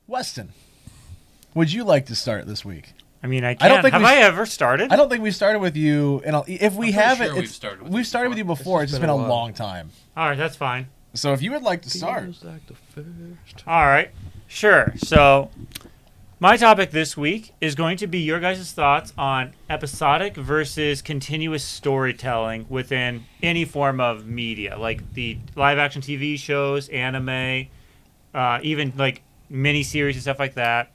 Weston, would you like to start this week? I mean, I can't. Have I ever started? I don't think we started with you. And if we haven't, sure we've started with you before. It's just been a long time. All right, that's fine. So if you would like to start. All right, sure. So my topic this week is going to be your guys' thoughts on episodic versus continuous storytelling within any form of media, like the live-action TV shows, anime, even like miniseries and stuff like that.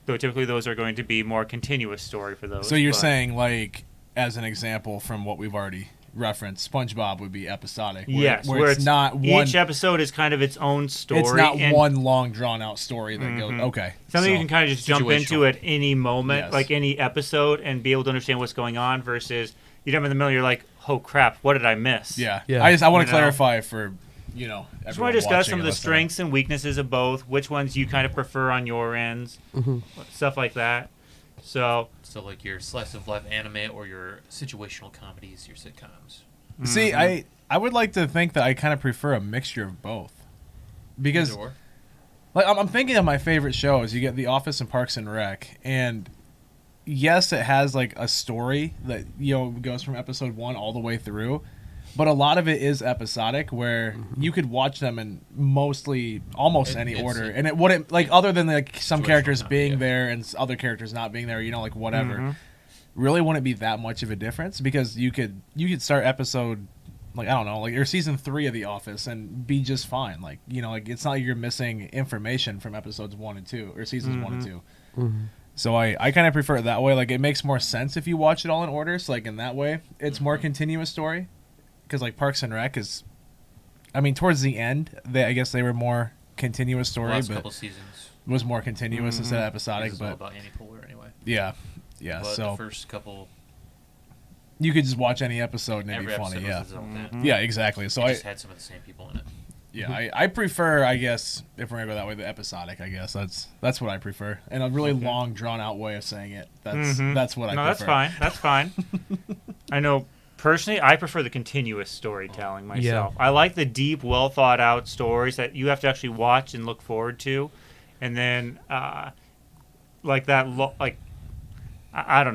Though typically those are going to be more continuous story for those. So you're saying, like, as an example from what we've already referenced, SpongeBob would be episodic. Where it's not one. Each episode is kind of its own story. It's not one long, drawn-out story that goes, okay. Something you can kind of just jump into at any moment, like any episode, and be able to understand what's going on versus you jump in the middle, you're like, oh, crap, what did I miss? Yeah. I want to clarify for... Just want to discuss some of the strengths and weaknesses of both, which ones you kind of prefer on your ends, stuff like that. So like your slice of life anime or your situational comedies, your sitcoms. See, I would like to think that I kind of prefer a mixture of both. Because like I'm thinking of my favorite shows. You get The Office and Parks and Rec, and yes, it has like a story that goes from episode 1 all the way through. But a lot of it is episodic, where you could watch them in almost any order, and it wouldn't other than like some characters being there and other characters not being there, like whatever. Really wouldn't be that much of a difference because you could start episode or season 3 of The Office and be just fine. It's not like you're missing information from episodes 1 and 2 or seasons 1 and 2. So I kind of prefer it that way. Like it makes more sense if you watch it all in order. So like in that way, it's more continuous story. Because like Parks and Rec towards the end, I guess they were more continuous story. The last but couple seasons was more continuous instead of episodic. It's but all about Annie Poehler anyway. Yeah. But so the first couple, you could just watch any episode and it'd be funny. Yeah. Yeah, exactly. So I just had some of the same people in it. Yeah, I prefer, I guess, if we're gonna go that way, the episodic. I guess that's what I prefer, and a really long, drawn out way of saying it. That's what I prefer. No, that's fine. That's fine. I know. Personally, I prefer the continuous storytelling myself. Yeah. I like the deep, well thought out stories that you have to actually watch and look forward to, and then I don't know.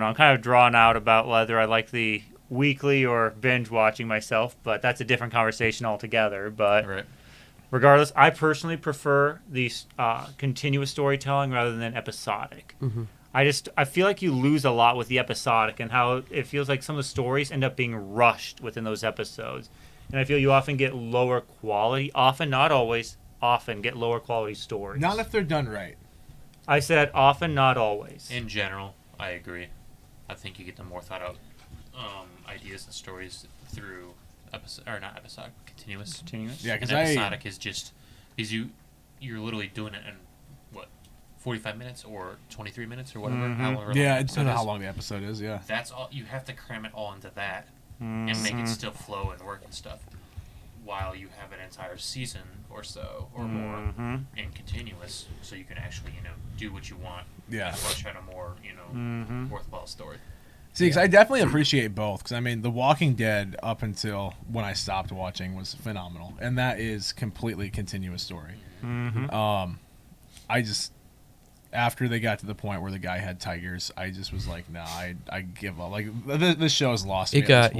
I'm kind of drawn out about whether I like the weekly or binge watching myself, but that's a different conversation altogether. But regardless, I personally prefer the continuous storytelling rather than episodic. I feel like you lose a lot with the episodic and how it feels like some of the stories end up being rushed within those episodes. And I feel you often get lower quality, often, not always, often get lower quality stories. Not if they're done right. I said often, not always. In general, I agree. I think you get the more thought out ideas and stories through continuous. Yeah, because episodic is just you're literally doing it in 45 minutes or 23 minutes or whatever. It depends on how long the episode is. Yeah, that's all. You have to cram it all into that and make it still flow and work and stuff. While you have an entire season or so or more and continuous, so you can actually do what you want. Yeah, and flesh out a more worthwhile story. See, because I definitely appreciate both. Because The Walking Dead up until when I stopped watching was phenomenal, and that is completely continuous story. I just. After they got to the point where the guy had tigers, I just was like, nah, I give up. Like this show's lost me. It got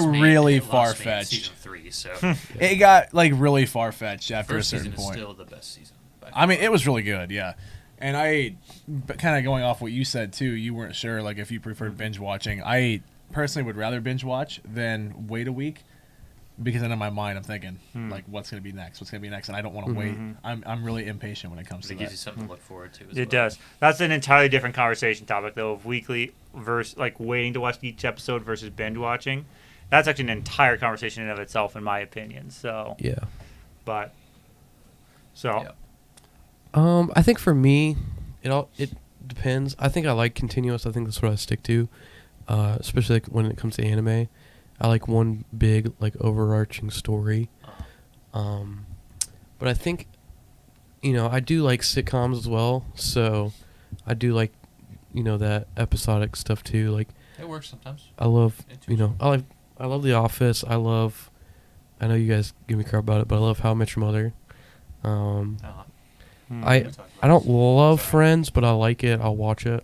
really far fetched. Season 3, so it got really far fetched after a certain point. Is still the best season. It was really good, yeah. And but kind of going off what you said too, you weren't sure if you preferred binge watching. I personally would rather binge watch than wait a week. Because then in my mind I'm thinking what's going to be next, and I don't want to wait. I'm really impatient when it comes to that. It gives you something to look forward to. It does. That's an entirely different conversation topic though, of weekly versus waiting to watch each episode versus binge watching. That's actually an entire conversation in of itself, in my opinion. So I think for me, it depends. I think I like continuous. I think that's what I stick to, especially when it comes to anime. I like one big, overarching story. But I think, I do like sitcoms as well. So I do like, that episodic stuff too. It works sometimes. I love, I love The Office. I know you guys give me crap about it, but I love How I Met Your Mother. I don't love Friends, but I like it. I'll watch it.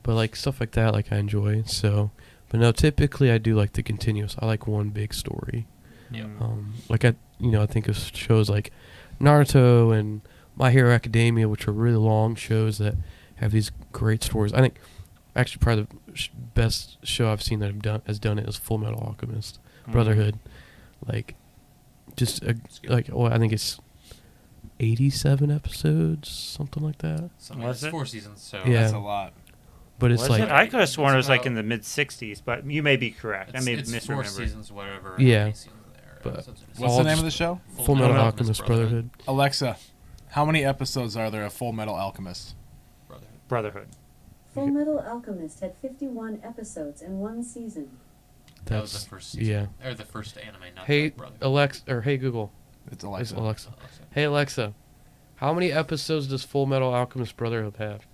But like stuff like that, like I enjoy. So, but no, typically I do like the continuous. I like one big story. Yeah. Like I think of shows like Naruto and My Hero Academia, which are really long shows that have these great stories. I think actually probably the best show I've seen that has done it is Full Metal Alchemist Brotherhood. Like, just I think it's 87 episodes, something like that. It's 4 seasons, so Yeah. That's a lot. But it's like I could have sworn it was like in the mid 60s, but you may be correct. I may have it's 4 misremembered. seasons, whatever. Yeah. how many seasons there are, But episodes in it. What's all the name just of the show? Full Metal Alchemist Brotherhood. Alexa, how many episodes are there of Full Metal Alchemist? Brotherhood. Full Metal Alchemist had 51 episodes and 1 season. That was the first season. Yeah. Or the first anime, not Hey Brotherhood. Alexa, or hey Google. It's Alexa. It's Alexa. Hey Alexa, how many episodes does Full Metal Alchemist Brotherhood have?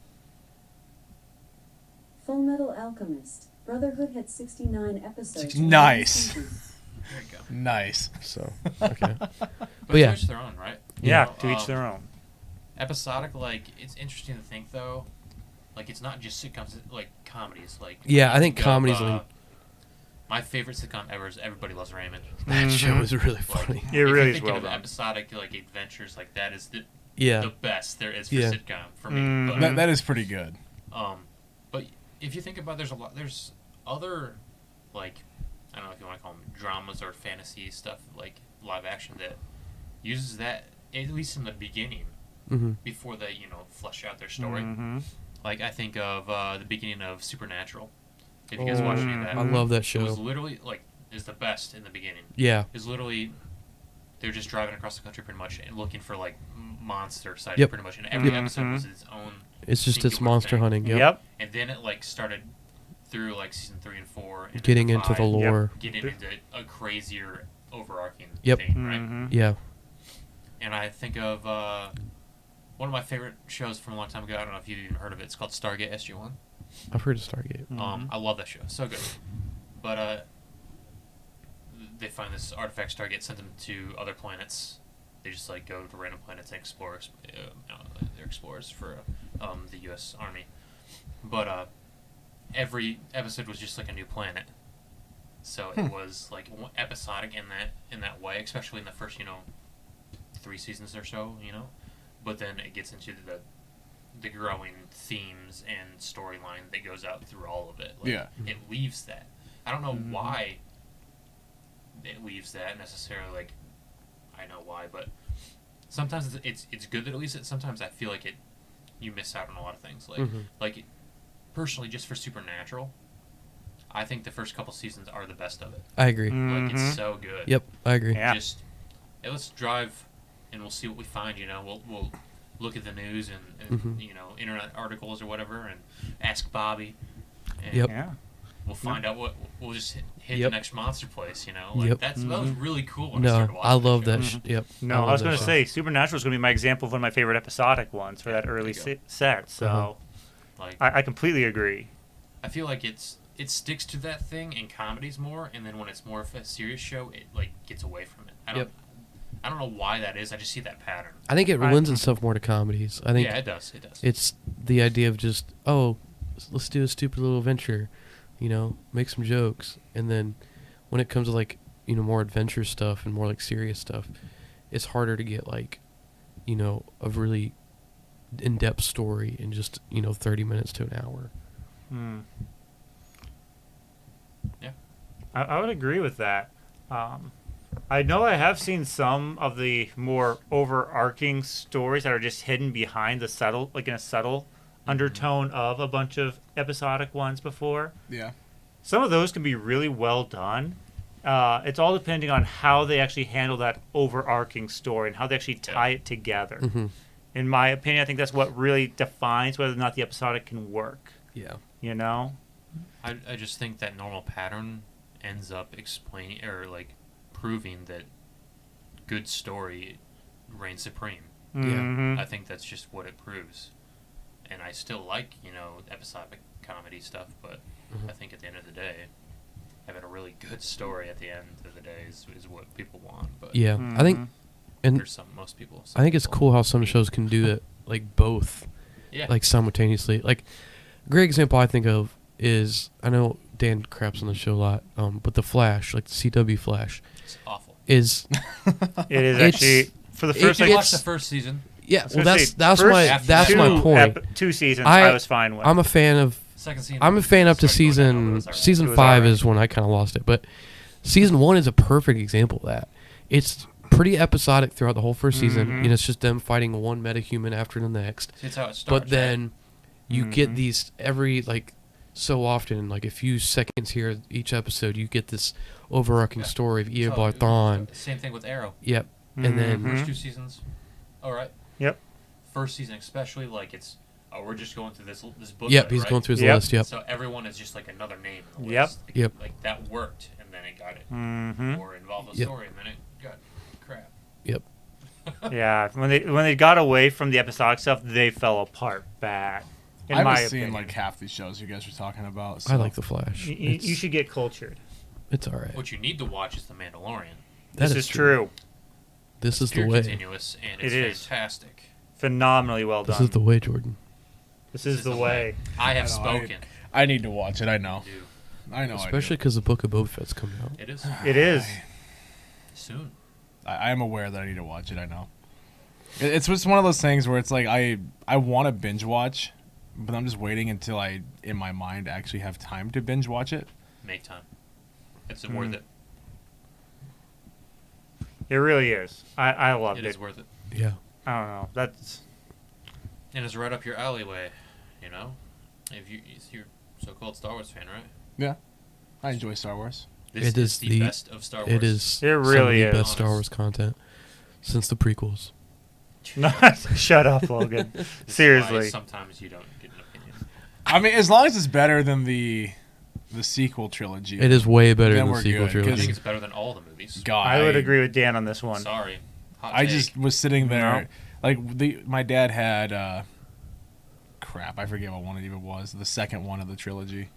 Full Metal Alchemist Brotherhood had 69 episodes. and Nice. 1 season. There you go. Nice. So okay. But yeah. to each their own, right? Yeah, You know, to each their own. Episodic, like, it's interesting to think, though. Like, it's not just sitcoms, like, comedies. Like, Yeah, I think of, comedies. my favorite sitcom ever is Everybody Loves Raymond. That show is really Like, funny. It really if is you well think of done. episodic, like, adventures, like, that is the Yeah. best there is for Yeah. sitcom for me. Mhm. But, That is pretty good. but if you think about it, there's other, like, I don't know if you want to call them dramas or fantasy stuff, like live action, that uses that, at least in the beginning, Mm-hmm. before they, flesh out their story. Mm-hmm. Like, I think of the beginning of Supernatural. If you guys watch any of that. I love that It was show. literally, like, is the best in the beginning. Yeah. It's literally, they're just driving across the country pretty much and looking for, like, monster sightings Yep. pretty much. And every Mhm. episode was its own It's just its singular monster thing. hunting. Yep. Yep. And then it, like, started through, like, season 3 and 4. And Getting then into the 5, lore. Getting into a crazier, overarching Yep. thing, right? Mhm. Yeah. And I think of one of my favorite shows from a long time ago. I don't know if you've even heard of it. It's called Stargate Sg1. I've heard of Stargate. I love that show. So good. But they find this artifact. Stargate sent them to other planets. They just like go to random planets and explore. They're explorers for the U.S. Army. But every episode was just like a new planet. So it was like episodic in that way, especially in the first 3 seasons or so. But then it gets into the growing themes and storyline that goes out through all of it. Like, Yeah. It leaves that. I don't know why it leaves that necessarily. Like, I know why, but sometimes it's good that it leaves it. Sometimes I feel like you miss out on a lot of things. Like, personally, just for Supernatural, I think the first couple seasons are the best of it. I agree. Like, it's so good. Yep. I agree. Yeah. Just let's drive and we'll see what we find. We'll look at the news and internet articles or whatever and ask Bobby. And Yep. Yeah. We'll find out what we'll just hit Yep. the next monster place. Like Yep. that was really cool. When I No, started watching I love show. that. Yep. No, love I was that going to show. say Supernatural is going to be my example of one of my favorite episodic ones for that early There you set. So Uh-huh. Like I completely agree. I feel like it sticks to that thing in comedies more, and then when it's more of a serious show, it like gets away from it. I don't know why that is. I just see that pattern. I think it lends itself more to comedies. I think Yeah, it does. It does. it's the idea of just, let's do a stupid little adventure, make some jokes. And then when it comes to like, more adventure stuff and more like serious stuff, it's harder to get like, a really in-depth story in just, 30 minutes to an hour. Yeah. I would agree with that. I know I have seen some of the more overarching stories that are just hidden behind the subtle, like in a subtle undertone of a bunch of episodic ones before. Yeah. Some of those can be really well done. It's all depending on how they actually handle that overarching story and how they actually tie it together. Mm-hmm. In my opinion, I think that's what really defines whether or not the episodic can work. Yeah. I just think that normal pattern ends up explaining or like proving that good story reigns supreme. Mhm. I think that's just what it proves. And I still like, episodic comedy stuff, but I think at the end of the day, having a really good story at the end of the day is what people want. But Yeah. I think And for most people. I think it's cool how some shows can do it, like both, like simultaneously. Like, a great example I think of is, I know Dan craps on the show a lot, but The Flash, like the CW Flash, it's awful. It is actually for the first. I watched the first season. Yeah, well, that's my point. 2 seasons I was fine with. I'm a fan of. Second season. I'm a fan up to season 5 is when I kind of lost it, but season 1 is a perfect example of that. It's pretty episodic throughout the whole first season, and it's just them fighting one metahuman after the next. That's how it starts. But then you get these every like so often, like a few seconds here each episode, you get this overarching story of Eobard Thawne. Same thing with Arrow. Yep, and then first 2 seasons. All right. Yep. First season, especially, like it's. Oh, we're just going through this book. Yep, he's going through his list. Yep. So everyone is just like another name. On the Yep. list. Like, Yep. Like that worked, and then it got it. Or involved a story, and then it got crap. Yep. Yeah, when they got away from the episodic stuff, they fell apart bad. In I my haven't seen opinion. like half these shows you guys are talking about. So. I like The Flash. You should get cultured. It's all right. What you need to watch is The Mandalorian. That This is true. This is the Pure way. continuous, and it's It is. fantastic. Phenomenally well done. This is the way, Jordan. This is the way. I have I know, spoken. I need to watch it. I know. Dude, I know. Especially because the Book of Boba Fett's coming out. it is It is. soon. I am aware that I need to watch it. I know. It's just one of those things where it's like I want to binge watch, but I'm just waiting until I, in my mind, actually have time to binge watch it. Make time. It's worth it. It really is. I loved It it. is worth it. Yeah. I don't know. That's And it's right up your alleyway, you know? If you're a so-called Star Wars fan, right? Yeah. I enjoy Star Wars. This It is the best of Star Wars. It is. It some of really the is. best Star Wars content since the prequels. Shut up, Logan. This is Seriously. why sometimes you don't get an opinion. I mean, as long as it's better than the sequel trilogy. It is way better Then than the we're sequel good, 'cause- I think trilogy. it's better than all the movies. God, I would agree with Dan on this one. Sorry. Hot I take. just was sitting there, No. like my dad had crap. I forget what one it even was. The second one of the trilogy.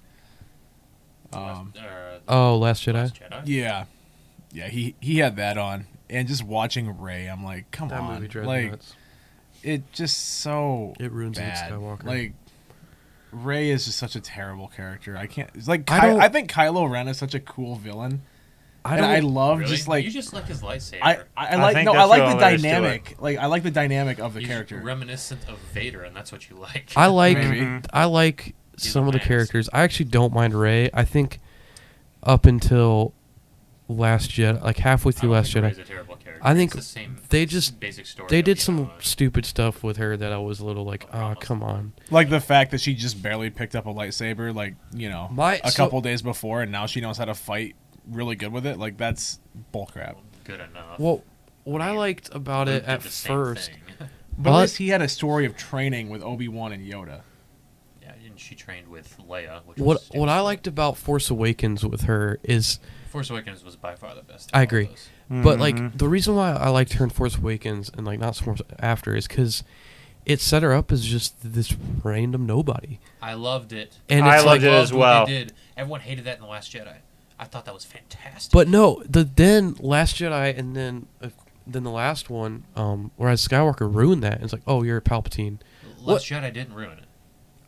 Oh, Last Jedi? Last Jedi? Yeah. He had that on, and just watching Rey, I'm like, come That on, movie drives me like nuts. it just so It ruins Luke bad. Skywalker. Like Rey is just such a terrible character. I can't. It's like I don't- I think Kylo Ren is such a cool villain. I and I don't. love Really? just like you just like his lightsaber. I like think no I that's like all the there is to dynamic. Like I like the dynamic of the He's character. reminiscent of Vader, and that's what you like. I like. Maybe. I like He's some a of the menace. characters. I actually don't mind Rey. I think up until Last Jedi, like halfway through Last Jedi, Rey's a terrible character. I think it's the same they just- basic story. they of, did you some know, stupid stuff with her that I was a little like, oh, come on. Like the fact that she just barely picked up a lightsaber, like a couple days before, and now she knows how to fight really good with it. Like that's bullcrap. good enough. Well, what I liked about Luke it did at the same first, thing. But at least he had a story of training with Obi-Wan and Yoda. Yeah, and she trained with Leia. Which what was what I liked about Force Awakens with her is, Force Awakens was by far the best. I of all agree. those. but like the reason why I liked her in Force Awakens and like not Force After is because it set her up as just this random nobody. I loved it. And I it's loved like, it as what well. They did. Everyone hated that in The Last Jedi. I thought that was fantastic. but no, then Last Jedi and then the last one, whereas Skywalker ruined that. It's like, oh, you're a Palpatine. Last Jedi didn't ruin it.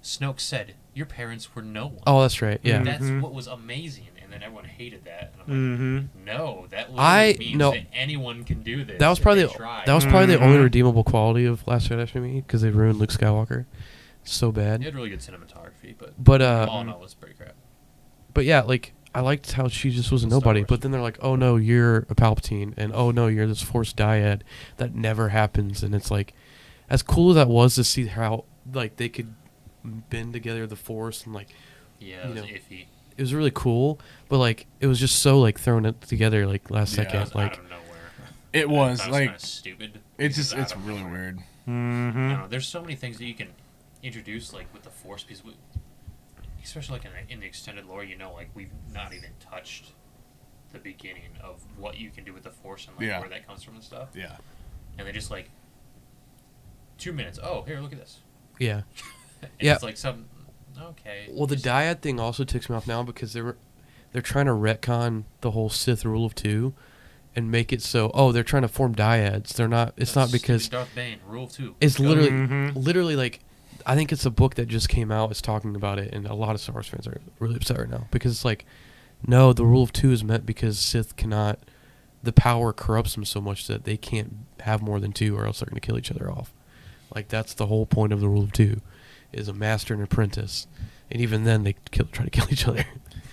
Snoke said, "Your parents were no one." Oh, that's right. Yeah. That's what was amazing, and then everyone hated that. And I'm like, no, that I- literally means no. that anyone can do this. That was if probably they try. the only redeemable quality of Last Jedi for me because they ruined Luke Skywalker so It bad. had really good cinematography, but But all in all, it was pretty crap. but yeah, like I liked how she just was a Star nobody. Wars. But then they're like, oh no, you're a Palpatine, and oh no, you're this Force dyad that never happens. And it's like, as cool as that was to see how like they could bend together the Force and like Yeah, it you was know, iffy. it was really cool. But like it was just so like thrown it together like last Yeah, It second. was Like out of nowhere. It I was thought like kinda stupid. it's because just it's out of really nowhere. weird. I don't know, there's so many things that you can introduce, like with the Force, because especially like in the extended lore, like we've not even touched the beginning of what you can do with the Force and like Yeah. where that comes from and stuff. Yeah. And they just like 2 minutes. Oh, here, look at this. yeah. And Yeah. It's like some okay. Well, the just- dyad thing also ticks me off now because they're trying to retcon the whole Sith rule of two, and make it so they're trying to form dyads. They're not. It's not because Darth Bane, Rule 2. It's literally like, I think it's a book that just came out. It's talking about it, and a lot of Star Wars fans are really upset right now because it's like, no, the rule of 2 is meant because Sith cannot. The power corrupts them so much that they can't have more than 2, or else they're going to kill each other off. Like, that's the whole point of the rule of 2, is a master and apprentice, and even then they try to kill each other.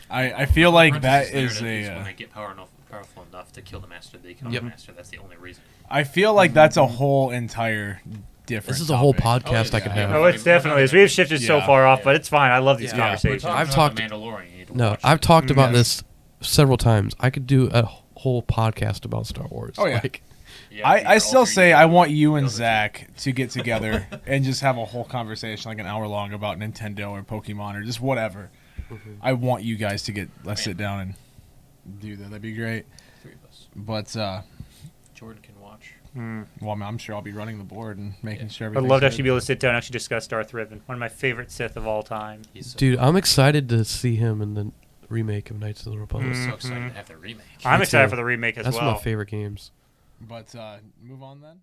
I feel like that is when they get powerful enough to kill the master, they kill the master. That's the only reason. I feel like that's a whole entire different. This is a whole topic. podcast I could have. Oh, it's definitely is. We've shifted so far off, but it's fine. I love these conversations. I've talked Mandalorian. You need to watch I've talked about this several times. I could do a whole podcast about Star Wars. Oh yeah. Like, I still say I want you and Zach to get together and just have a whole conversation, like an hour long, about Nintendo or Pokemon or just whatever. I want you guys to let's sit down and do that. That'd be great. 3 of us. But Jordan can watch. well, I'm sure I'll be running the board and making sure I'd everything's love to actually good. be able to sit down and actually discuss Darth Revan, one of my favorite Sith of all time. Dude, I'm excited to see him in the remake of Knights of the Republic. I'm so excited to have the remake. I'm Me excited too. for the remake as That's well. one of my favorite games. But move on then.